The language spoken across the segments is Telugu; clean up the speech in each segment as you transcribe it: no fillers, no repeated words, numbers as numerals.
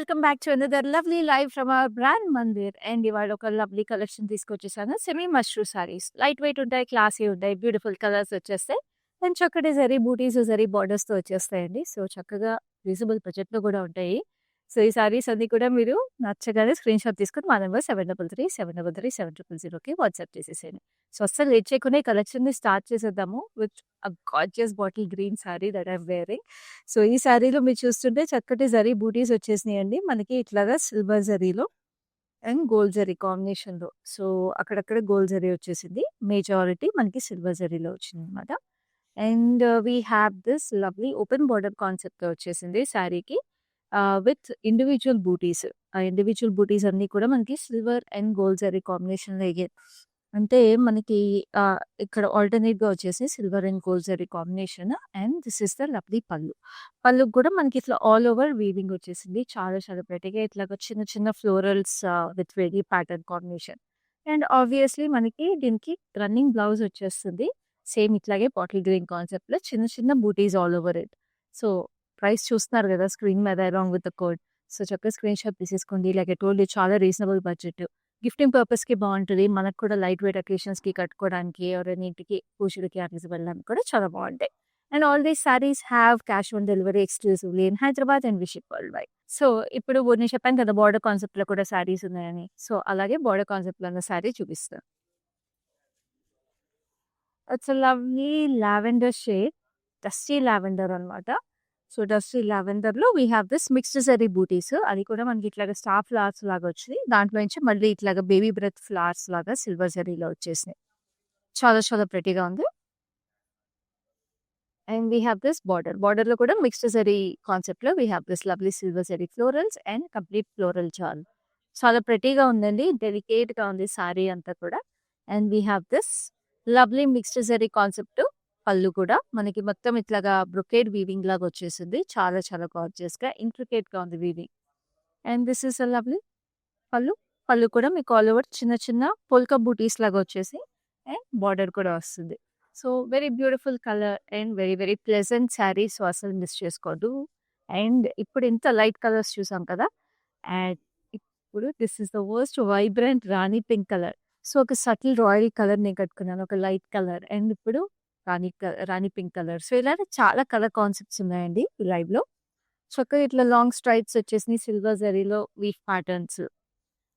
Welcome back to another lovely live from our brand Mandir. And ఇవాళ ఒక లవ్లీ కలెక్షన్ తీసుకొచ్చేసాను. Semi mashru saris light weight ఉంటాయి, క్లాసీ ఉంటాయి, బ్యూటిఫుల్ కలర్స్ వచ్చేస్తాయి. అండ్ చక్కటి జరీ బూటీస్, జరీ బార్డర్స్ తో వచ్చేస్తాయండి. సో చక్కగా రీజనబుల్ బడ్జెట్ లో కూడా ఉంటాయి. సో ఈ సారీస్ అన్ని కూడా మీరు నచ్చగానే స్క్రీన్ షాట్ తీసుకుని మా నెంబర్ 7337337000కి వాట్సాప్ చేసేసేయండి. సో అస్సలు లేట్ చేయకుండా ఈ కలెక్షన్ ని స్టార్ట్ చేసేద్దాము with a gorgeous bottle green sari that I'm wearing. సో ఈ శారీలో మీరు చూస్తుంటే చక్కటి జరీ బూటీస్ వచ్చేసినాయండి మనకి ఇట్లాగా సిల్వర్ జరీలో అండ్ గోల్డ్ జరీ కాంబినేషన్ లో. సో అక్కడక్కడ గోల్డ్ జరీ వచ్చేసింది, మెజారిటీ మనకి సిల్వర్ జరీలో వచ్చింది అనమాట. And we have this lovely open border concept వచ్చేసింది శారీకి విత్ ఇండివిజువల్ బూటీస్. ఆ ఇండివిజువల్ బూటీస్ అన్ని కూడా మనకి silver and gold zari combination లో అంటే మనకి ఇక్కడ ఆల్టర్నేట్ గా వచ్చేసి silver and gold zari combination. And this is the lovely పళ్ళు. పళ్ళుకి కూడా మనకి ఇట్లా ఆల్ ఓవర్ వీవింగ్ వచ్చేసింది, చాలా చాలా prettyగా ఇట్లాగా చిన్న చిన్న florals with very pattern combination. And obviously మనకి దీనికి రన్నింగ్ బ్లౌజ్ వచ్చేస్తుంది, సేమ్ ఇట్లాగే బాటిల్ గ్రీన్ కాన్సెప్ట్ లో చిన్న చిన్న butis all over it. So price చూస్తున్నారు కదా స్క్రీన్ మీద along with the code. So చక్కగా స్క్రీన్ షాట్ తీసేసుకోండి. లైక్ ఐ టోల్డ్ యూ చాలా రీజనబుల్ బడ్జెట్, గిఫ్టింగ్ పర్పస్ కి బాగుంటుంది, మనకు కూడా లైట్ వెయిట్ అకేషన్స్ కి కట్టుకోవడానికి ఎవరైనా ఇంటికి పూజలకి అట్లా వెళ్ళడానికి కూడా చాలా బాగుంటాయి. And all these saris have cash on delivery exclusively in Hyderabad and we ship worldwide. సో ఇప్పుడు నేను చెప్పాను కదా బార్డర్ కాన్సెప్ట్ లో కూడా సారీస్ ఉన్నాయని. సో అలాగే బార్డర్ కాన్సెప్ట్ లో ఉన్న సారీ చూపిస్తాను. It's lovely lavender shade, dusty lavender అన్నమాట. సో డస్టీ లావెండర్ లో we have this mixed zari butis. అది కూడా మనకి ఇట్లాగా స్టార్ ఫ్లవర్స్ లాగా వచ్చింది, దాంట్లో నుంచి మళ్ళీ ఇట్లాగా బేబీ బ్రెత్ ఫ్లవర్స్ లాగా సిల్వర్ జరీలో వచ్చేసినాయి. చాలా చాలా ప్రెటీగా ఉంది. And we have this border. Border లో కూడా మిక్స్డ్ జరీ కాన్సెప్ట్ లో we have this lovely silver zari florals and complete floral jaal. చాలా ప్రెటీగా ఉందండి, డెలికేట్ గా ఉంది సారీ అంతా కూడా. And we have this lovely mixed zari concept. పళ్ళు కూడా మనకి మొత్తం ఇట్లాగా బ్రొకేడ్ వీవింగ్ లాగా వచ్చేసింది, చాలా చాలా గార్జియస్ గా ఇంట్రికేట్ గా ఉంది weaving. And this is a lovely పళ్ళు. పళ్ళు కూడా మీకు ఆల్ ఓవర్ చిన్న చిన్న పోల్కా బూటీస్ లాగా వచ్చేసి అండ్ బార్డర్ కూడా వస్తుంది. So very beautiful colour and very very pleasant sari. So అసలు మిస్ చేసుకోవద్దు. అండ్ ఇప్పుడు ఇంత లైట్ కలర్స్ చూసాం కదా, అండ్ ఇప్పుడు this is the most vibrant Rani pink colour. So ఒక సటిల్ రాయల్ కలర్ నేను కట్టుకున్నాను, ఒక లైట్ కలర్. అండ్ ఇప్పుడు రాణి పింక్ కలర్. సో ఇలానే చాలా కలర్ కాన్సెప్ట్స్ ఉన్నాయండి లైవ్ లో. చక్కగా ఇట్లా లాంగ్ స్ట్రైప్స్ వచ్చేసి సిల్వర్ జరీలో వీఫ్ ప్యాటర్న్స్.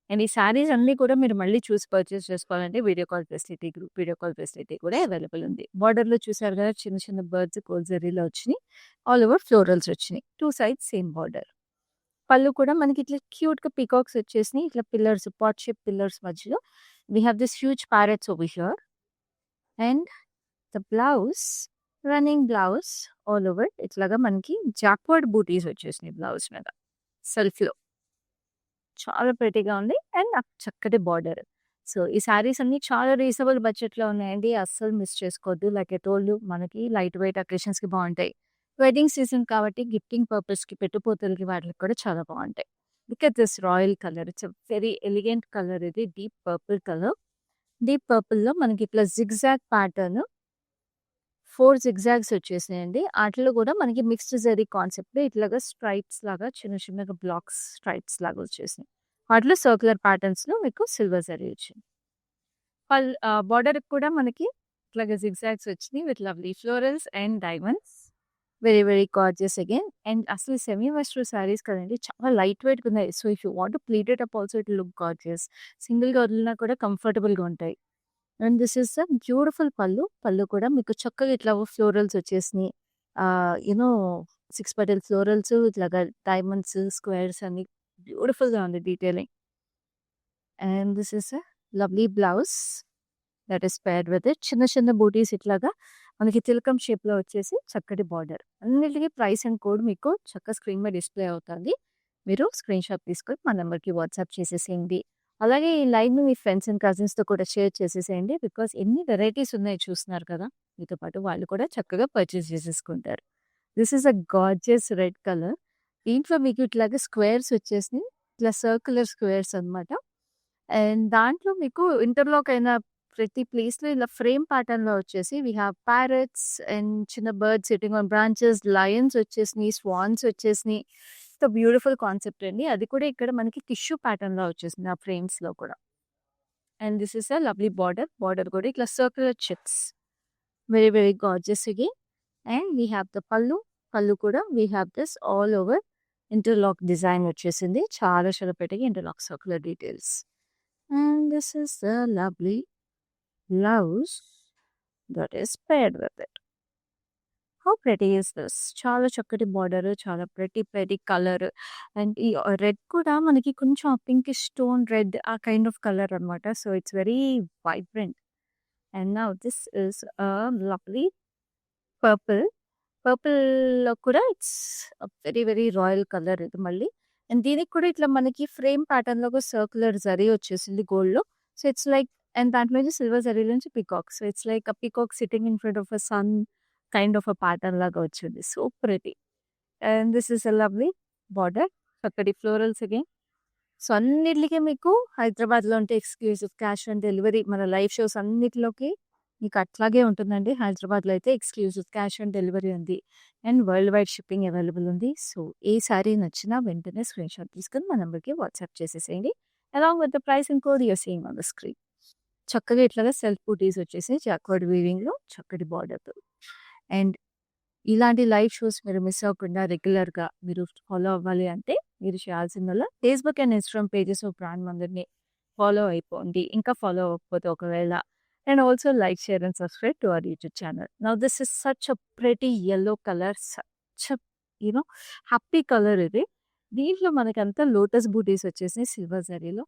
అండ్ ఈ శారీస్ అన్ని కూడా మీరు మళ్ళీ చూసి పర్చేస్ చేసుకోవాలంటే video call facility, group video call facility కూడా అవైలబుల్ ఉంది. బార్డర్ లో చూసారు కదా చిన్న చిన్న బర్డ్స్ గోల్డ్ జరీలో వచ్చినాయి, ఆల్ ఓవర్ ఫ్లోరల్స్ వచ్చినాయి, టూ సైడ్స్ సేమ్ బార్డర్. పళ్ళు కూడా మనకి ఇట్లా క్యూట్ గా పీకాక్స్ వచ్చేసినాయి, ఇట్లా పిల్లర్స్, పాట్ షేప్ పిల్లర్స్ మధ్యలో. We have this huge parrots over here. And the blouse, running blouse all over ఇట్లాగా మనకి జాక్వర్డ్ బూటీస్ వచ్చేసినాయి బ్లౌజ్ మీద సెల్ఫ్ లో. చాలా ప్రెటీగా ఉంది అండ్ చక్కటి బార్డర్. సో ఈ సారీస్ అన్ని చాలా రీజనబుల్ బడ్జెట్ లో ఉన్నాయండి, అస్సలు మిస్ చేసుకోవద్దు. లైక్ ఐ టోల్డ్ యూ మనకి లైట్ వెయిట్ అకేషన్స్ కి బాగుంటాయి, వెడ్డింగ్ సీజన్ కాబట్టి గిఫ్టింగ్ పర్పస్ కి, పెట్టుపోతలకి వాటికి కూడా చాలా బాగుంటాయి. Look at this royal colour, it's very elegant colour. ఇది deep purple colour. Deep purple లో మనకి ఇట్లా జిగ్జాగ్ ప్యాటర్న్ 4 జిగ్జాగ్స్ వచ్చేసినాయండి. వాటిలో కూడా మనకి మిక్స్డ్ జరీ కాన్సెప్ట్ ఇట్లాగా స్ట్రైప్స్ లాగా చిన్న చిన్నగా బ్లాక్స్ స్ట్రైప్స్ లాగా వచ్చేసినాయి. వాటిలో సర్క్యులర్ ప్యాటర్న్స్ లో మీకు సిల్వర్ జరీ వచ్చింది. బార్డర్ కూడా మనకి ఇట్లాగా జిగ్జాగ్స్ వచ్చినాయి with lovely florals and diamonds. Very very gorgeous again. And అసలు సెమీ వెస్ట్రన్ సారీస్ కదండి, చాలా లైట్ వెయిట్ ఉన్నాయి. So if you want pleat it up also it look gorgeous. Single గా వదిలినా కూడా కంఫర్టబుల్ గా ఉంటాయి. And this is the beautiful పళ్ళు. పళ్ళు కూడా మీకు చక్కగా ఇట్లా ఫ్లోరల్స్ వచ్చేసినాయి, యూనో 6 పెటల్ ఫ్లోరల్స్, ఇట్లాగా డైమండ్స్, స్క్వేర్స్ అన్ని బ్యూటిఫుల్ గా ఉంది detailing. And this is a lovely blouse that is paired with it. చిన్న చిన్న బూటీస్ ఇట్లాగా మనకి తిలకం షేప్ లో వచ్చేసి చక్కటి బార్డర్. అన్నిటికీ ప్రైస్ అండ్ కోడ్ మీకు చక్కగా స్క్రీన్ మీద డిస్ప్లే అవుతుంది. మీరు స్క్రీన్ షాట్ తీసుకొని మా నెంబర్కి వాట్సాప్ చేసేసేయండి. అలాగే ఈ లైవ్‌ని మీ ఫ్రెండ్స్ అండ్ కజిన్స్‌తో కూడా షేర్ చేసేసేయండి. బికాజ్ ఎన్ని వెరైటీస్ ఉన్నాయో చూస్తున్నారు కదా, మీతో పాటు వాళ్ళు కూడా చక్కగా పర్చేస్ చేసేసుకుంటారు. This is a gorgeous red colour. దీంట్లో మీకు ఇట్లాగా స్క్వేర్స్ వచ్చేసినాయి, ఇట్లా సర్క్యులర్ స్క్వేర్స్ అన్నమాట. అండ్ దాంట్లో మీకు ఇంటర్లాక్ అయిన ప్రతి ప్లేస్‌లో ఇలా ఫ్రేమ్ ప్యాటర్న్‌లో వచ్చేసి వీ హావ్ ప్యారట్స్ అండ్ చిన్న birds sitting on branches, Lions వచ్చేసినాయి, స్వాన్స్ వచ్చేసినాయి. ద బ్యూటిఫుల్ కాన్సెప్ట్ అండి. అది కూడా ఇక్కడ మనకి టిష్యూ ప్యాటర్న్‌లో వచ్చేసింది ఆ ఫ్రేమ్స్‌లో కూడా. And this is a lovely border. Border కూడా ఇట్లా circular checks. Very very gorgeous again. And we have the pallu. Pallu కూడా we have this all over interlock design వచ్చేసింది. చాలా చాలా పెట్టిగా interlock circular details. And this is the lovely blouse that is paired with it. How pretty is this? చాలా చక్కటి బార్డర్, చాలా ప్రెటీ కలర్. అండ్ ఈ రెడ్ కూడా మనకి కొంచెం పింకిష్ టోన్ రెడ్ ఆ కైండ్ ఆఫ్ కలర్ అనమాట. So it's very vibrant. And now this is a lovely purple. పర్పుల్‌లో కూడా it's very very royal colour ఇది మళ్ళీ. అండ్ దీనికి కూడా ఇట్లా మనకి ఫ్రేమ్ ప్యాటర్న్‌లో ఒక సర్క్యులర్ జరీ వచ్చేసింది గోల్డ్‌లో. సో ఇట్స్ లైక్ అండ్ దాంట్లో నుంచి సిల్వర్ జరీ నుంచి peacock. So it's like a peacock sitting in front of a son kind of a pattern లాగా వచ్చింది. So pretty. And this is a lovely border. చక్కటి ఫ్లోరల్స్ అగైన్. సో అన్నిట్లికి మీకు హైదరాబాద్‌లో అంటే ఎక్స్‌క్లూజివ్ క్యాష్ ఆన్ డెలివరీ మన లైవ్ షోస్ అన్నిటిలోకి మీకు అట్లాగే ఉంటుందండి. హైదరాబాద్‌లో అయితే ఎక్స్‌క్లూజివ్ క్యాష్ ఆన్ డెలివరీ ఉంది. And world wide shipping available ఉంది. సో ఏ సారీ నచ్చినా వెంటనే స్క్రీన్‌షాట్ తీసుకొని మా నంబర్‌కి వాట్సాప్ చేసేసేయండి. Along with the pricing code you are seeing on the screen. చక్కగా ఇట్లాగా సెల్ఫ్ బూటీస్ వచ్చేసాయి జాక్వర్డ్ వీవింగ్‌లో చక్కటి బార్డర్‌తో. అండ్ ఇలాంటి లైవ్ షోస్ మీరు మిస్ అవ్వకుండా రెగ్యులర్‌గా మీరు ఫాలో అవ్వాలి అంటే మీరు చేయాల్సిందల్లా Facebook and Instagram pages of brand మందిర్‌ని ఫాలో అయిపోండి. ఇంకా ఫాలో అవ్వకపోతే ఒకవేళ and also like, share and subscribe to our YouTube channel. Now this is such a pretty yellow colour. Such a you know happy colour ఇది. దీంట్లో మనకంతా లోటస్ బూటీస్ వచ్చేసినాయి సిల్వర్ జరీలో.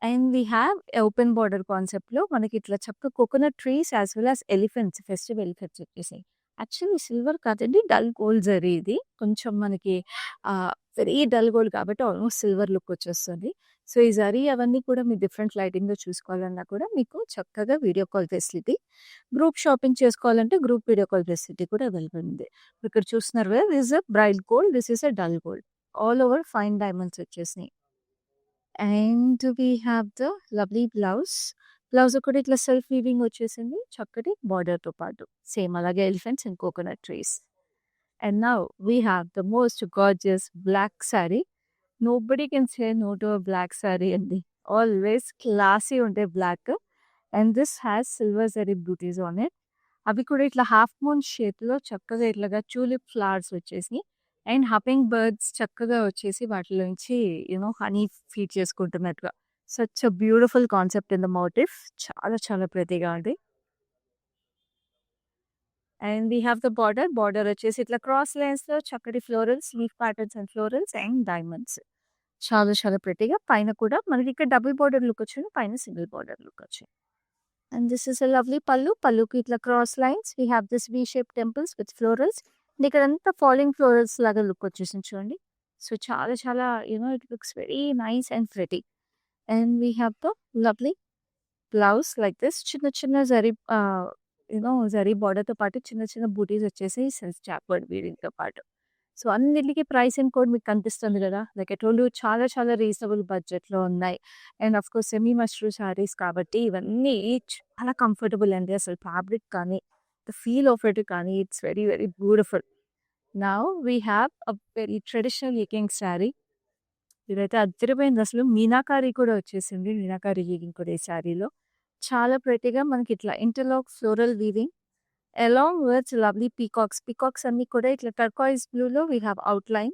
And we have open border కాన్సెప్ట్‌లో మనకి ఇట్లా చక్కగా coconut trees as well as elephants, festive elephants వచ్చేసాయి. యాక్చువల్లీ సిల్వర్ కాదండి డల్ గోల్డ్ జరీ ఇది. కొంచెం మనకి వెరీ డల్ గోల్డ్ కాబట్టి ఆల్మోస్ట్ సిల్వర్ లుక్ వచ్చేస్తుంది. సో ఈ జరీ అవన్నీ కూడా మీరు డిఫరెంట్ లైటింగ్‌లో చూసుకోవాలన్నా కూడా మీకు చక్కగా video call facility. Group shopping చేసుకోవాలంటే గ్రూప్ వీడియో కాల్ ఫెసిలిటీ కూడా అవైలబుల్ ఉంది. ఇక్కడ చూస్తున్నారు కదా this is a bright gold, this is a dull gold. All over fine diamonds వచ్చేసినాయి. And we have the lovely blouse. Blouse కూడా ఇట్లా సెల్ఫ్ వీవింగ్ వచ్చేసింది చక్కటి బార్డర్‌తో పాటు. సేమ్ అలాగే elephants and coconut trees. And now we have the most gorgeous black saree. Nobody can say no to a black saree అండి. ఆల్వేస్ క్లాసీ ఉంటాయి black. And this has silver zari buttis on it. అవి కూడా ఇట్లా హాఫ్ మూన్ షేప్‌లో చక్కగా ఇట్లాగా ట్యూలిప్ ఫ్లవర్స్ వచ్చేసినాయి. అండ్ హమ్మింగ్ బర్డ్స్ చక్కగా వచ్చేసి వాటిలోంచి హనీ ఫీడ్ చేసుకుంటున్నట్టుగా. Such a beautiful concept in the motif. చాలా చాలా ప్రెటీగా ఉంది. And we have the border. Border వచ్చేసి ఇట్లా క్రాస్ లైన్స్‌లో చక్కటి florals, leaf patterns and florals and diamonds. చాలా చాలా ప్రెటీగా. పైన కూడా మనకి ఇక్కడ డబుల్ బార్డర్ లుక్ వచ్చింది. పైన సింగిల్ బార్డర్ లుక్ వచ్చింది. And this is a lovely పల్లు. పల్లుకి ఇట్లా cross lines. We have this V shape temples with florals. And ఇక్కడంతా ఫాలింగ్ ఫ్లోరల్స్ లాగా లుక్ వచ్చేసింది చూడండి. సో చాలా చాలా it looks very nice and pretty. And we have the lovely blouse like this. చిన్న చిన్న జరీ జరీ బార్డర్‌తో పాటు చిన్న చిన్న బూటీస్ వచ్చేసి సెల్ఫ్ చాక్వర్డ్ వీవింగ్‌తో పాటు. సో అన్నిటికి ప్రైసింగ్ కూడా మీకు కనిపిస్తుంది కదా! లైక్ ఐ టోల్డ్ యూ చాలా చాలా రీజనబుల్ బడ్జెట్‌లో ఉన్నాయి. And of course semi mashru saris కాబట్టి ఇవన్నీ చాలా కంఫర్టబుల్ అండి. అసలు ఫ్యాబ్రిక్ కానీ, ద ఫీల్ ఆఫ్ ఇట్ కానీ it's very very beautiful. Now we have a very traditional looking sari. ఇదైతే అదిరిపోయింది అసలు. మీనాకారి కూడా వచ్చేసింది. మీనాకారి వీవింగ్ కూడా ఈ శారీలో. చాలా ప్రెటీగా మనకి ఇట్లా interlock floral weaving along with lovely peacocks. Peacocks అన్నీ కూడా ఇట్లా టర్కాయిస్ బ్లూలో వీ హ్యావ్ అవుట్‌లైన్.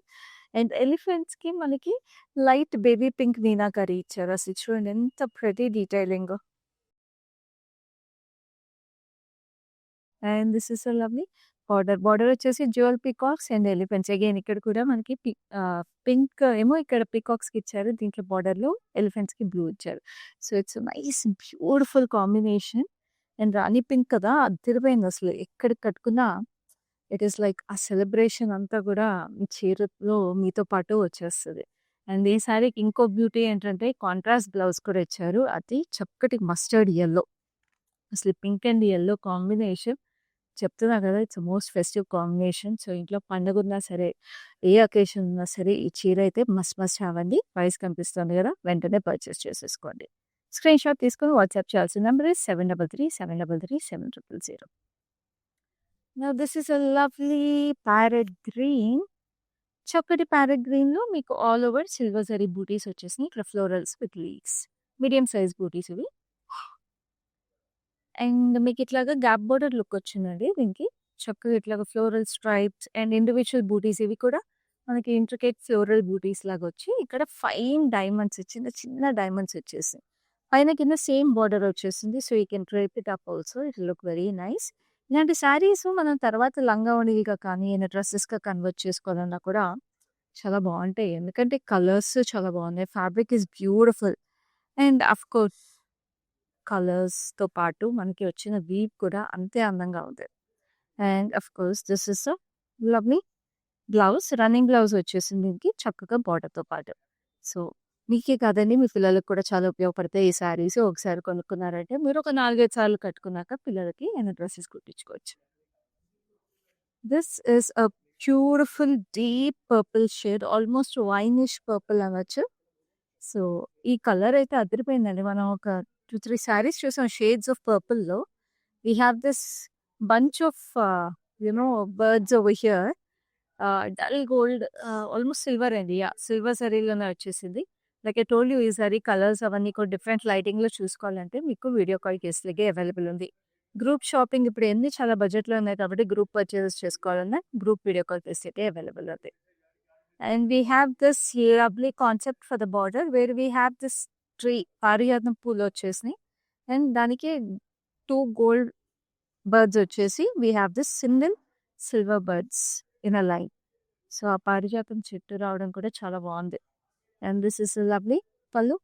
అండ్ ఎలిఫెంట్స్‌కి మనకి లైట్ బేబీ పింక్ మీనాకరి ఇచ్చారు. అసలు చూడండి ఎంత ప్రెటీ డీటెయిలింగో. And this is a lovely border. Border వచ్చేసి dual peacocks and elephants. Again ఇక్కడ కూడా మనకి పింక్ ఏమో ఇక్కడ పీకాక్స్‌కి ఇచ్చారు. దీంట్లో బార్డర్‌లో ఎలిఫెంట్స్‌కి బ్లూ ఇచ్చారు. So it's nice beautiful combination. And Rani pink కదా! అదిరిపోయింది అసలు. ఎక్కడికి కట్టుకున్నా ఇట్ ఈస్ లైక్ ఆ సెలబ్రేషన్ అంతా కూడా మీ చీరలో మీతో పాటు వచ్చేస్తది. అండ్ ఈ సారీకి ఇంకో బ్యూటీ ఏంటంటే కాంట్రాస్ట్ బ్లౌజ్ కూడా ఇచ్చారు. అది చక్కటి మస్టర్డ్ యెల్లో. అసలు పింక్ అండ్ యెల్లో కాంబినేషన్ చెప్తున్నా కదా! It's most festive combination. So ఇంట్లో పండగున్నా సరే, ఏ అకేషన్ ఉన్నా సరే ఈ చీర అయితే మస్ట్ హావ్ అండి. ప్రైస్ కనిపిస్తుంది కదా! వెంటనే పర్చేస్ చేసేసుకోండి. స్క్రీన్‌షాట్ తీసుకొని వాట్సాప్ చేయాల్సిన number is 7337337000. Now this is a lovely parrot green. చక్కటి ప్యారెట్ గ్రీన్‌లో మీకు all over silver zari buttis వచ్చేసినాయి. ఇట్లా florals with leaves. Medium size buttis ఇవి. అండ్ మీకు ఇట్లాగా గ్యాప్ బోర్డర్ లుక్ వచ్చిందండి దీనికి. చక్కగా ఇట్లాగా ఫ్లోరల్ స్ట్రైప్స్ అండ్ ఇండివిడ్యువల్ బూటీస్ ఇవి కూడా మనకి ఇంట్రికేట్ ఫ్లోరల్ బూటీస్ లాగా వచ్చి ఇక్కడ ఫైన్ డైమండ్స్ చిన్న చిన్న డైమండ్స్ వచ్చేసాయి. పైన కింద సేమ్ బోర్డర్ వచ్చేసింది. So you can drape it up also. It look very nice. ఇలాంటి శారీస్ మనం తర్వాత లంగా ఓణిగా కానీ ఏమైనా డ్రెస్సెస్‌గా కన్వర్ట్ చేసుకోవాలన్నా కూడా చాలా బావుంటాయి. ఎందుకంటే కలర్స్ చాలా బాగున్నాయి. Fabric is beautiful. And of course కలర్స్‌తో పాటు మనకి వచ్చిన వీవ్ కూడా అంతే అందంగా ఉంది. And of course this is a lovely blouse. Running blouse వచ్చేసింది దీనికి చక్కగా బార్డర్‌తో పాటు. సో మీకే కాదండి మీ పిల్లలకి కూడా చాలా ఉపయోగపడతాయి ఈ శారీస్. ఒకసారి కొనుక్కున్నారంటే మీరు ఒక 4, 5 సార్లు కట్టుకున్నాక పిల్లలకి ఏమైనా డ్రెసెస్ కుట్టించుకోవచ్చు. This is a beautiful deep purple shade. Almost winish purple అనొచ్చు. సో ఈ కలర్ అయితే అదిరిపోయిందండి. మనం ఒక 2, 3 శారీస్ చూసాం షేడ్స్ ఆఫ్ పర్పుల్‌లో. We have this bunch of birds over here. Dull gold almost silver అండి. యాహ్! సిల్వర్ జరీలోనే వచ్చేసింది. లైక్ ఐ టోల్డ్ యూ ఈ సారీ కలర్స్ అవన్నీ కూడా డిఫరెంట్ లైటింగ్‌లో చూసుకోవాలంటే మీకు వీడియో కాల్ కేసులకే అవైలబుల్ ఉంది. గ్రూప్ షాపింగ్ ఇప్పుడు ఎన్ని చాలా బడ్జెట్‌లో ఉన్నాయి కాబట్టి గ్రూప్ పర్చేసెస్ చేసుకోవాలన్నా group video call facility available ఉంది. And we have this lovely concept for the border where we have this tree పారిజాతం పూలు వచ్చేసినాయి అండ్ దానికి 2 గోల్డ్ బర్డ్స్ వచ్చేసి we have this single silver birds in a line. So ఆ పారిజాతం చెట్టు రావడం కూడా చాలా బాగుంది. అండ్ దిస్ ఇస్ లవ్లీ పల్లు.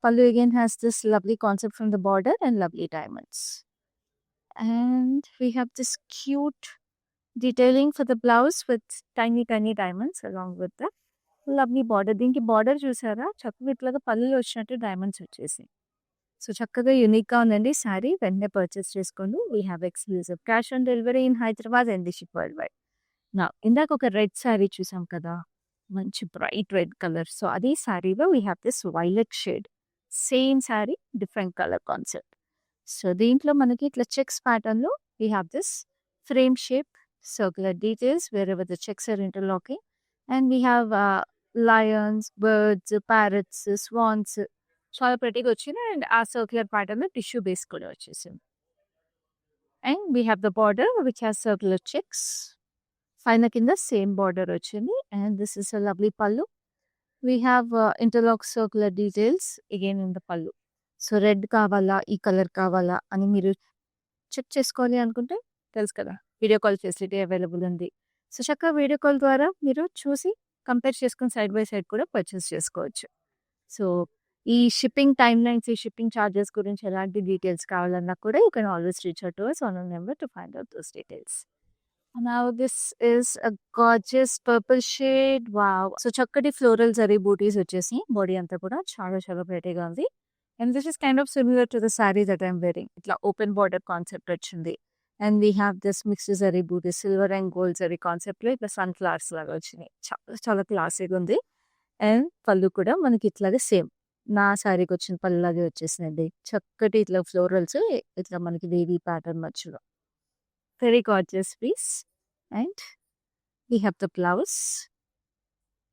పల్లు again has this lovely concept from the border and lovely diamonds. And we have this cute detailing for the blouse with tiny diamonds along with the lovely border. దీనికి బార్డర్ చూసారా చక్కగా ఇట్లాగా పళ్ళులో వచ్చినట్టు డైమండ్స్ వచ్చేసి. సో చక్కగా యూనిక్గా ఉందండి శారీ. వెంటనే పర్చేస్ చేసుకోండి. We have exclusive cash on delivery in Hyderabad and the ship world wide. నా ఇందాక ఒక రెడ్ శారీ చూసాం కదా మంచి బ్రైట్ రెడ్ కలర్. సో అదే శారీలో we have this violet shade. Same sari different colour concept. So దీంట్లో మనకి ఇట్లా చెక్స్ ప్యాటర్న్లో we have this frame shape circular details wherever the checks are interlocking. And we have lions, birds, parrots, swans. చాలా prettyగా వచ్చింది అండ్ ఆ సర్క్యులర్ ప్యాటర్న్ టిష్యూ బేస్ కూడా వచ్చేసింది. And we have the border which has circular checks. పైన కింద సేమ్ బార్డర్ వచ్చింది. And this is a lovely pallu. We have interlock circular details again in the pallu. So red కావాలా ఈ కలర్ కావాలా అని మీరు చెక్ చేసుకోవాలి అనుకుంటే తెలుసు కదా వీడియో కాల్ ఫెసిలిటీ అవైలబుల్ ఉంది. సో చక్కగా వీడియో కాల్ ద్వారా మీరు చూసి కంపేర్ చేసుకుని సైడ్ బై సైడ్ కూడా పర్చేస్ చేసుకోవచ్చు. సో ఈ షిప్పింగ్ టైమ్ లైన్స్ ఈ షిప్పింగ్ ఛార్జెస్ గురించి ఎలాంటి డీటెయిల్స్ కావాలన్నా కూడా you can always reach out to us on our number to find out those details. Now this is a gorgeous purple shade. Wow. So చక్కటి ఫ్లోరల్ జరీ బూటీస్ వచ్చేసి బాడీ అంతా కూడా చాలా చాలా ప్రెటీగా ఉంది. And this is kind of similar to the sari that I'm wearing. ఇట్లా ఓపెన్ బార్డర్ కాన్సెప్ట్ వచ్చింది. అండ్ we have this mixed zari బూటీ సిల్వర్ అండ్ గోల్డ్ జరీ కాన్సెప్ట్లో ఇట్లా సన్ ఫ్లవర్స్ లాగా వచ్చినాయి. చాలా చాలా క్లాసీగా ఉంది. అండ్ పళ్ళు కూడా మనకి ఇట్లాగే సేమ్ నా శారీకి వచ్చిన పళ్ళు లాగే వచ్చేసినండి. చక్కటి ఇట్లా ఫ్లోరల్స్ ఇట్లా మనకి వేవీ ప్యాటర్న్ మధ్యలో very gorgeous piece. And we have the blouse.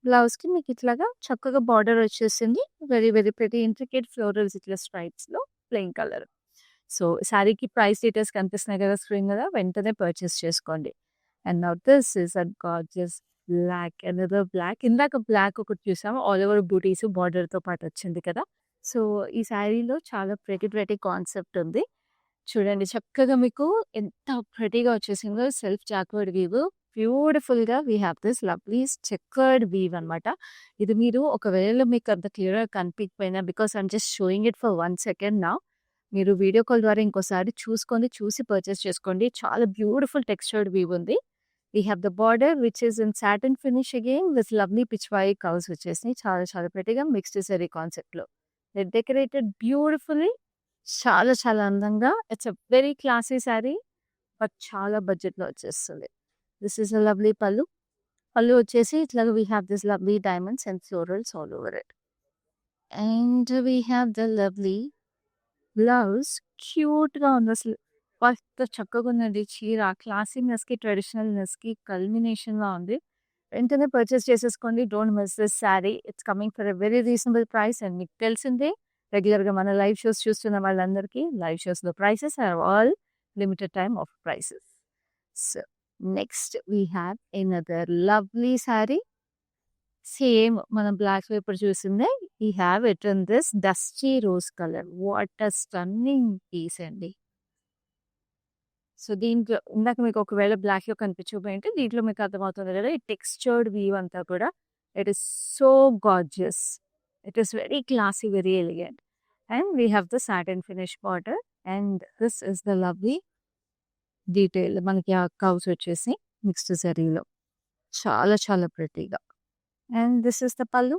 బ్లౌజ్కి మీకు ఇట్లాగా చక్కగా బార్డర్ వచ్చేసింది. Very very pretty intricate florals ఇట్లా స్ట్రైప్స్లో ప్లెయిన్ కలర్. సో శారీకి ప్రైస్ డీటెయిల్స్ కనిపిస్తున్నాయి కదా స్క్రీన్ కదా వెంటనే పర్చేస్ చేసుకోండి. And now this is a gorgeous black. Another black. ఇందాక బ్లాక్ ఒకటి చూసాము ఆల్ ఓవర్ బూటీస్ బార్డర్తో పాటు వచ్చింది కదా. సో ఈ శారీలో చాలా ప్రెటీ కాన్సెప్ట్ ఉంది. చూడండి చక్కగా మీకు ఎంత ప్రెటీగా వచ్చేసిందో సెల్ఫ్ జాక్వర్డ్ వీవ్. బ్యూటిఫుల్గా we have this lovely checkered weave అనమాట. ఇది మీరు ఒకవేళ మీకు అంత క్లియర్గా కనిపించకపోయినా because I'm just showing it for 1 second నా మీరు వీడియో కాల్ ద్వారా ఇంకోసారి చూసి పర్చేస్ చేసుకోండి. చాలా బ్యూటిఫుల్ టెక్స్చర్డ్ వీవ్ ఉంది. We have the border which is in satin finish again with lovely Pichwai covers వచ్చేసినాయి. చాలా చాలా ప్రెటీగా మిక్స్డ్ జరీ కాన్సెప్ట్లో డెకరేటెడ్ బ్యూటిఫుల్లీ. చాలా చాలా అందంగా. It's a very classy sari but చాలా బడ్జెట్లో వచ్చేస్తుంది. దిస్ ఈస్ అ లవ్లీ పళ్ళు. పళ్ళు వచ్చేసి ఇట్లాగా we have this lovely diamonds and florals all over it. And we have the lovely blouse. క్యూట్గా ఉంది అసలు. ఎంత చక్కగా ఉందండి చీర. క్లాసీనెస్కి ట్రెడిషనల్నెస్కి కల్మినేషన్గా ఉంది. వెంటనే పర్చేస్ చేసేసుకోండి. Don't miss this saree. It's coming for a very reasonable price and మీకు తెలిసిందే రెగ్యులర్‌గా మన లైవ్ షోస్ చూస్తున్న వాళ్ళందరికీ లైవ్ షోస్‌లో prices are all limited time off prices. So, next we have another lovely saree. Same మనం బ్లాక్‌లో ఇప్పుడు చూసిందే. We have it in this dusty rose colour. What a stunning piece అండి. సో, దీంట్లో ఇందాక మీకు ఒకవేళ బ్లాక్‌లో కనిపించకపోయుంటే దీంట్లో మీకు అర్థమవుతుంది కదా! ఈ టెక్స్చర్డ్ వీవ్ అంతా కూడా it is so gorgeous. It is very classy, very elegant. And we have the satin finish border and this is the lovely detail. మనకి ఆ కర్వ్స్ వచ్చేసి మిక్స్డ్ జరీలో. చాలా చాలా ప్రిటీగా. అండ్ దిస్ ఇస్ ద పల్లు.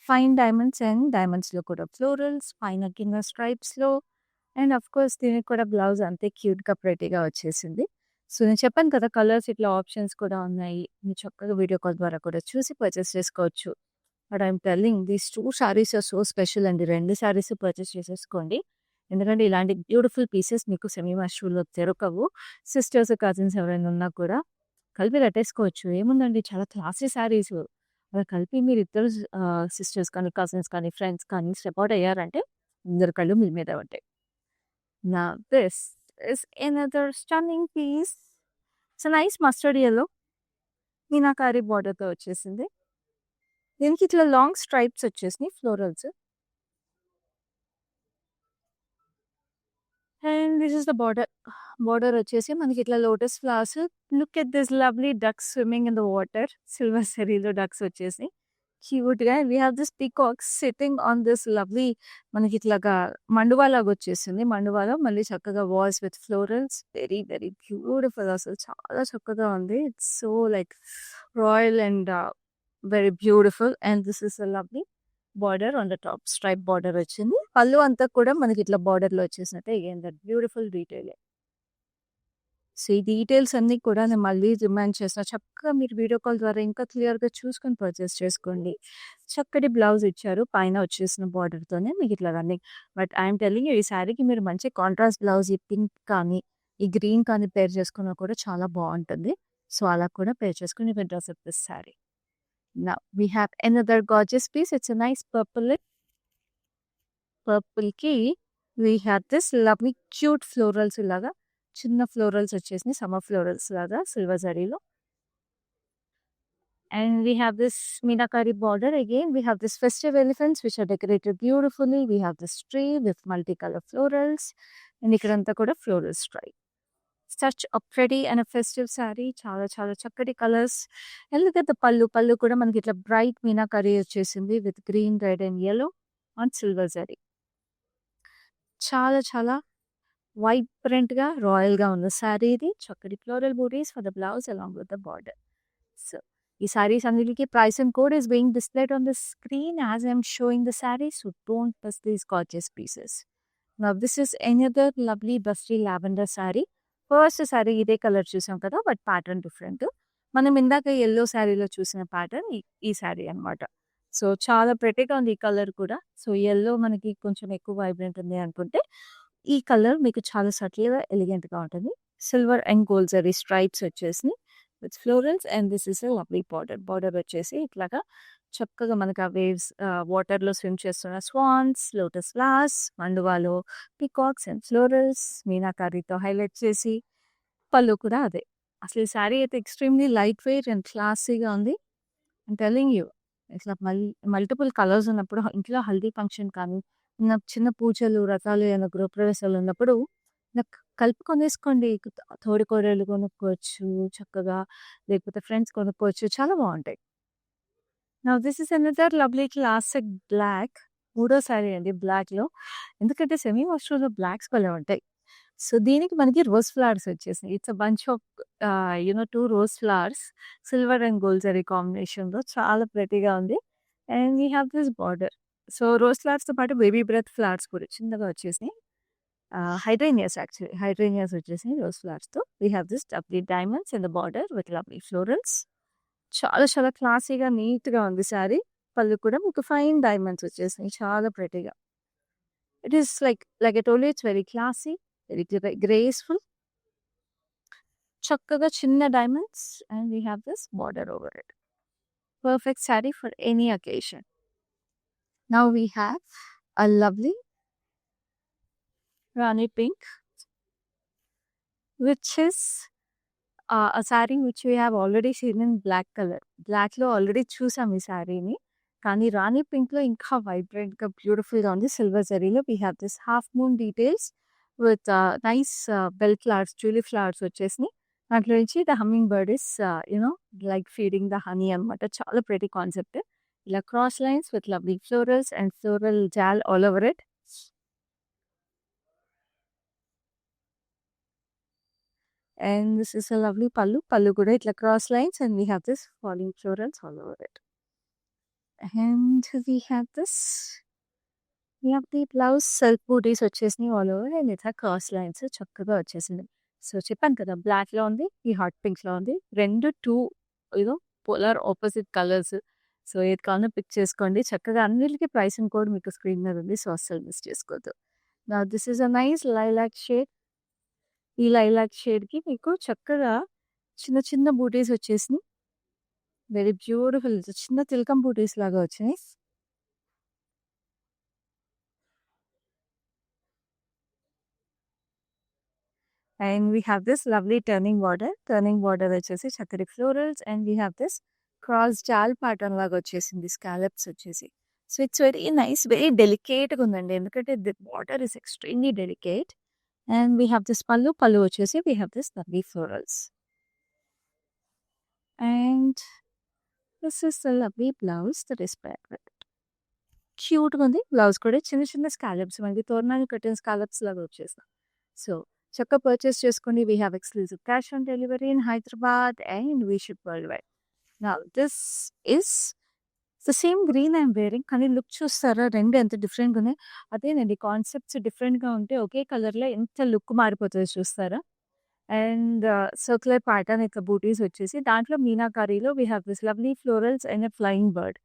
ఫైన్ డైమండ్స్ అండ్ డైమండ్స్‌లో కూడా ఫ్లోరల్స్, పైన కింద స్ట్రైప్స్‌లో అండ్ ఆఫ్‌కోర్స్ దీనికి కూడా బ్లౌజ్ అంతే క్యూట్‌గా, ప్రెటీగా వచ్చేసింది. సో, నేను చెప్పాను కదా! కలర్స్ ఇట్లా ఆప్షన్స్ కూడా ఉన్నాయి. మీరు చక్కగా వీడియో కాల్ ద్వారా కూడా చూసి పర్చేస్ చేసుకోవచ్చు. But I'm telling these 2 saris are so special అండి. 2 శారీస్ పర్చేస్ చేసేసుకోండి. ఎందుకంటే ఇలాంటి బ్యూటిఫుల్ పీసెస్ మీకు సెమీ మాస్టర్‌లో దొరకవు. సిస్టర్స్, కజిన్స్ ఎవరైనా ఉన్నా కూడా కలిపి కట్టేసుకోవచ్చు. ఏముందండి చాలా క్లాసీ శారీస్. అలా కలిపి మీరిద్దరు సిస్టర్స్ కానీ, కజిన్స్ కానీ, ఫ్రెండ్స్ కానీ స్టెప్ ఔట్ అయ్యారంటే అందరి కళ్ళు మీ మీద ఉంటాయి. Now this is another stunning piece. It's a nice mustard yellow. Meenakari బార్డర్‌తో వచ్చేసింది. దీనికి ఇట్లా లాంగ్ స్ట్రైప్స్ వచ్చేసినాయి florals. And this is the border. Border వచ్చేసి మనకి ఇట్లా lotus flowers. Look at this lovely ducks swimming in the water. Silver జరీలో డక్స్ వచ్చేసి క్యూట్‌గా we have this peacocks sitting on this lovely మనకి ఇట్లాగా మండువా లాగా వచ్చేసింది. మండువాలో మళ్ళీ చక్కగా walls with florals very very beautiful అసలు చాలా చక్కగా ఉంది. It's so like royal and very beautiful and this is a lovely border on the top stripe border వచ్చింది. పళ్ళు అంతా కూడా మనకి ఇట్లా బార్డర్‌లో వచ్చేసినట్టే again that beautiful detail. So, ఈ డీటెయిల్స్ అన్నీ కూడా నేను మళ్ళీ రిమైండ్ చేస్తున్నా. చక్కగా మీరు వీడియో కాల్ ద్వారా ఇంకా క్లియర్‌గా చూసుకొని పర్చేస్ చేసుకోండి. చక్కటి బ్లౌజ్ ఇచ్చారు. పైన వచ్చేసిన బార్డర్‌తోనే మీకు ఇట్లా running. But I'm telling you ఈ శారీకి మీరు మంచి కాంట్రాస్ట్ బ్లౌజ్ ఈ పింక్ కానీ, ఈ గ్రీన్ కానీ పేర్ చేసుకున్నా కూడా చాలా బావుంటుంది. సో, అలా కూడా పేర్ చేసుకొని you can dress up this saree. Now we have another gorgeous piece. It's a nice purple. పర్పుల్‌కి we have this lovely cute florals ఇలాగా చిన్న ఫ్లోరల్స్ వచ్చేసినాయి. సమ్మర్ ఫ్లోరల్స్ లాగా సిల్వర్ జరీలో. And we have this meenakari border. Again we have this festive elephants which are decorated beautifully. We have this tree with multi colour florals and ఇక్కడంతా కూడా floral stripe. Such a pretty and a festive sari. చాలా చాలా చక్కటి colours. And look at the pallu. Pallu కూడా మనకి ఇట్లా బ్రైట్ మీనాకారి వచ్చేసింది with green, red and yellow on silver zari. చాలా చాలా వైబ్రెంట్‌గా, రాయల్‌గా ఉన్న శారీ ఇది. చక్కటి floral booties for the blouse along with the border. So, ఈ శారీస్ అన్నిటికి price and code is being displayed on the screen as I am showing the sari. So, don't miss these gorgeous pieces. Now this is another lovely dusty lavender saree. First saree ఇదే కలర్ చూసాం కదా! But pattern different. మనం ఇందాక యెల్లో శారీలో చూసిన ప్యాటర్న్ ఈ శారీ అనమాట. సో, చాలా ప్రెటీగా ఉంది ఈ కలర్ కూడా. సో, యెల్లో మనకి కొంచెం ఎక్కువ వైబ్రెంట్ ఉంది అనుకుంటే, ఈ కలర్ మీకు చాలా సటిల్‌గా, ఎలిగెంట్‌గా ఉంటుంది. Silver and gold zari stripes వచ్చేసినాయి with florals and this is a lovely border. Border వచ్చేసి ఇట్లాగా చక్కగా మనకు ఆ వేవ్స్ వాటర్‌లో స్విమ్ చేస్తున్న స్వాన్స్, లోటస్ ఫ్లవర్స్, మండువాలో పీకాక్స్ అండ్ ఫ్లోరల్స్ మీనాకారితో హైలైట్ చేసి పళ్ళు కూడా అదే. అసలు ఈ శారీ అయితే ఎక్స్‌ట్రీమ్‌లీ లైట్ వెయిట్ అండ్ క్లాసీగా ఉంది. ఐయామ్ టెల్లింగ్ యూ ఇట్లా మల్టిపుల్ కలర్స్ ఉన్నప్పుడు ఇంట్లో హల్దీ ఫంక్షన్ కానీ, చిన్న పూజలు, వ్రతాలు ఏమైనా గృహప్రవేశాలు ఉన్నప్పుడు నాకు కలిపి కొనేసుకోండి. తోడికోడళ్ళు కొనుక్కోవచ్చు చక్కగా. లేకపోతే ఫ్రెండ్స్ కొనుక్కోవచ్చు. చాలా బావుంటాయి. Now this is another lovely classic black. మూడో శారీ అండి బ్లాక్‌లో. ఎందుకంటే సెమీ మస్ట్రోలో బ్లాక్స్ భలే ఉంటాయి. సో, దీనికి మనకి రోజ్ ఫ్లవర్స్ వచ్చేసాయి. It's a bunch of 2 rose flowers silver and gold zari కాంబినేషన్‌లో చాలా ప్రెటీగా ఉంది. And we have this border. So, rose ఫ్లవర్స్‌తో పాటు బేబీ బ్రెత్ ఫ్లవర్స్ కూడా చిన్నగా వచ్చేసినాయి. హైడ్రేనియాస్ యాక్చువల్లీ. హైడ్రేనియాస్ వచ్చేసినాయి రోజ్ ఫ్లవర్స్‌తో. We have this lovely diamonds in the border with lovely florals. చాలా చాలా క్లాసీగా, నీట్‌గా ఉంది శారీ. పళ్ళు కూడా మీకు ఫైన్ డైమండ్స్ వచ్చేసినాయి. చాలా ప్రెటీగా. It is like I told you it's very classy, very graceful. చక్కగా చిన్న diamonds and we have this border over it. Perfect saree for any occasion. Now we have a lovely Rani pink, which is a saree which we have already seen in black color. Black లో ఆల్రెడీ చూసాం ఈ శారీని. కానీ రాణి పింక్ లో ఇంకా వైబ్రెంట్ గా బ్యూటిఫుల్ గా ఉంది. సిల్వర్ జరీలో we have this half moon details with nice bell flowers, జూలీ ఫ్లవర్స్ వచ్చేసి దాంట్లో నుంచి the humming bird is you know like feeding the honey అనమాట. చాలా ప్రెటీ కాన్సెప్ట్. ఇలా cross lines with lovely florals and floral jaal all over it. And this is a lovely pallu. Pallu kuda itla cross lines and we have this falling florals all over it. And we have this. We have the blouse silk booties వచ్చేసినాయి all over and ఇట్లా cross lines చక్కగా వచ్చేసింది. సో చెప్పాను కదా బ్లాక్ లో ఉంది, ఈ హాట్ పింక్ లో ఉంది. రెండు you know polar opposite colours. So ఏది కావాలో పిక్ చేసుకోండి. చక్కగా అన్నిటికీ ప్రైసింగ్ కోడ్ మీకు స్క్రీన్ మీద ఉంది. సో అస్సలు మిస్ చేసుకోవద్దు. Now this is a nice lilac shade. ఈ లైలాక్ షేడ్కి మీకు చక్కగా చిన్న చిన్న బూటీస్ వచ్చేసినాయి. వెరీ బ్యూటిఫుల్ చిన్న తిలకం బూటీస్ లాగా వచ్చినాయి. And we have this lovely turning border వచ్చేసి చక్కటి florals and we have this cross jaal pattern లాగా వచ్చేసింది, స్కాలప్స్ వచ్చేసి. So it's very nice, very డెలికేట్గా ఉందండి. ఎందుకంటే the border is extremely delicate. And we have this pallu వచ్చేసి we have this lovely florals. And this is the lovely blouse that is paired with it. క్యూట్గా ఉంది. బ్లౌజ్ కూడా చిన్న చిన్న స్కాలప్స్, మనకి తోరణాలు కట్టిన స్కాలప్స్ లాగా వచ్చేసాం. సో చక్కగా పర్చేస్ చేసుకోండి. We have exclusive cash on delivery in Hyderabad and we ship world wide. Now this is the same green I'm wearing, కానీ లుక్ చూస్తారా రెండు ఎంత డిఫరెంట్గా ఉన్నాయి. అదేనండి కాన్సెప్ట్స్ డిఫరెంట్గా ఉంటే ఒకే కలర్లో ఎంత లుక్ మారిపోతుందో చూస్తారా. అండ్ సర్క్యులర్ ప్యాటర్న్ ఇట్లా బూటీస్ వచ్చేసి దాంట్లో మీనాకారీలో we have this lovely florals and a flying bird.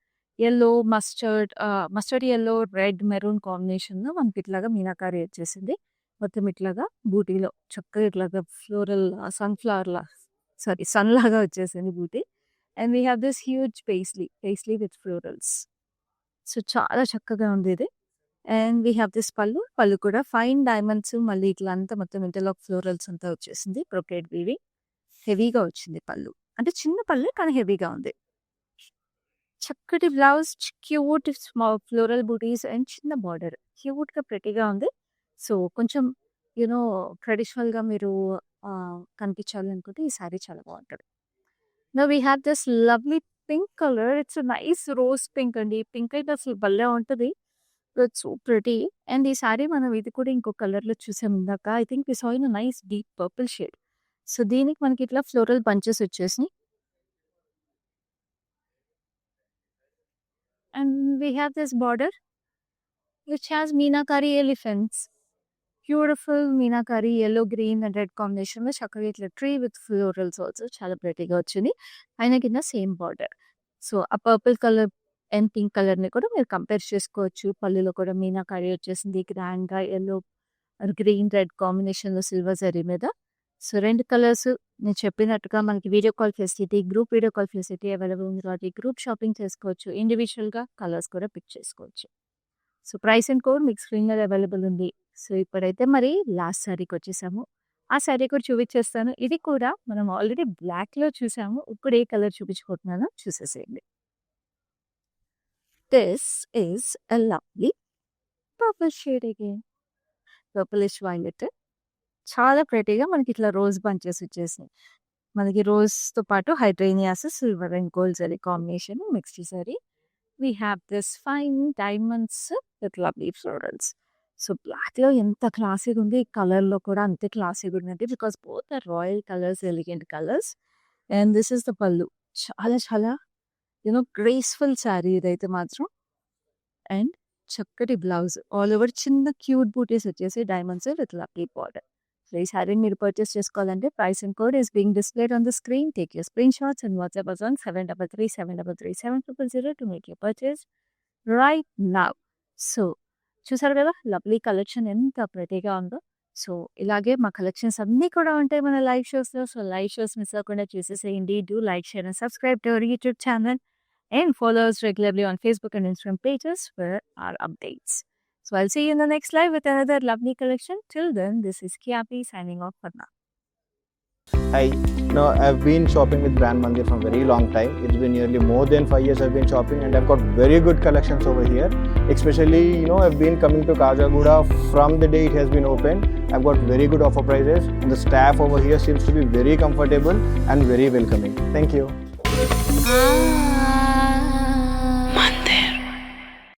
Yellow mustard yellow red maroon కాంబినేషన్లో మనకి ఇట్లాగా మీనాకారీ వచ్చేసింది. మొత్తం ఇట్లాగా బూటీలో చక్కగా ఇట్లాగా ఫ్లోరల్ సన్ లాగా వచ్చేసింది butti. And we have this huge paisley with florals. So చాలా చక్కగా ఉంది ఇది. అండ్ వీ హ్యావ్ దిస్ పళ్ళు కూడా ఫైన్ డైమండ్స్, మళ్ళీ ఇట్లా అంతా మొత్తం ఇంటర్లాక్ ఫ్లోరల్స్ అంతా వచ్చేసింది. బ్రొకేడ్ వీవింగ్ హెవీగా వచ్చింది పళ్ళు, అంటే చిన్న పళ్ళు కానీ హెవీగా ఉంది. చక్కటి blouse, cute small floral booties and చిన్న బార్డర్, క్యూట్గా ప్రెటీగా ఉంది. సో కొంచెం యూనో ట్రెడిషనల్గా మీరు కనిపించాలి అనుకుంటే ఈ శారీ చాలా బాగుంటుంది. Now we have this lovely pink color. It's a nice rose pink అండి. పింక్ అయితే అసలు భలే ఉంటుంది. It's so pretty. అండ్ ఈ సారీ మనం ఇది కూడా ఇంకో కలర్లో చూసాం ఇందాక. I think we saw in nice deep purple shade. So దీనికి మనకి ఇట్లా ఫ్లోరల్ బంచెస్ వచ్చేసినాయి. And we have this border which has meenakari elephants. Beautiful meenakari yellow green and red కాంబినేషన్లో చక్కగా ఇట్లా ట్రీ విత్ ఫ్లోరల్స్ ఆల్సో చాలా ప్రెటీగా వచ్చింది. అయినా కింద సేమ్ బార్డర్. సో ఆ పర్పుల్ కలర్ అండ్ పింక్ కలర్ని కూడా మీరు కంపేర్ చేసుకోవచ్చు. పళ్ళులో కూడా మీనాకారి వచ్చేసింది గ్రాండ్గా, ఎల్లో గ్రీన్ రెడ్ కాంబినేషన్లో సిల్వర్ జరీ మీద. సో రెండు కలర్స్ నేను చెప్పినట్టుగా మనకి video call facility, group video call facility available ఉంది కాబట్టి గ్రూప్ షాపింగ్ చేసుకోవచ్చు. ఇండివిజువల్గా కలర్స్ కూడా పిక్ చేసుకోవచ్చు. సో ప్రైస్ అండ్ కోడ్ మీకు స్క్రీన్ మీద అవైలబుల్ ఉంది. సో ఇప్పుడైతే మరి లాస్ట్ శారీకి వచ్చేసాము. ఆ శారీ కూడా చూపించేస్తాను. ఇది కూడా మనం ఆల్రెడీ బ్లాక్లో చూసాము. ఇప్పుడు ఏ కలర్ చూపించుకుంటున్నానో చూసేసేయండి. This is a lovely purple shade again, purplish violet. చాలా ప్రెటీగా మనకి ఇట్లా రోజ్ బంచెస్ వచ్చేసాయి. మనకి రోజ్తో పాటు hydrangeas, silver and gold zari combination mix చేసారి. We have this fine diamonds with lovely florals. So బ్లాక్లో ఎంత క్లాసీగా ఉంది, కలర్లో కూడా అంతే క్లాసీగా ఉందండి. Because both are royal colours, elegant colours. And this is the pallu. చాలా చాలా యూనో గ్రేస్ఫుల్ శారీ ఇదైతే మాత్రం. అండ్ చక్కటి బ్లౌజ్ ఆల్ ఓవర్ చిన్న క్యూట్ బూటీస్ వచ్చేసి diamonds with lovely border. So ఈ శారీని మీరు పర్చేస్ చేసుకోవాలంటే price and code is being displayed on the screen. Take your screenshots and WhatsApp us on 7337337000 to make your purchase right now. So చూసారు కదా లవ్లీ కలెక్షన్ ఎంత ప్రెటీగా ఉందో. సో, ఇలాగే మా కలెక్షన్స్ అన్నీ కూడా ఉంటాయి మన లైవ్ షోస్‌లో. సో, లైవ్ షోస్ మిస్ అవ్వకుండా చూసేసేయండి. Do like, share and subscribe to our YouTube channel and follow us regularly on Facebook and Instagram pages for our updates. So, I'll see you in the next live with another lovely collection. Till then, this is Kiapi signing off for now. Hi. No, I've been shopping with Brand Mandir from very long time. It's been nearly more than 5 years I've been shopping, and I've got very good collections over here. Especially, I've been coming to Kajagoda from the day it has been open. I've got very good offer prices, and the staff over here seems to be very comfortable and very welcoming. Thank you.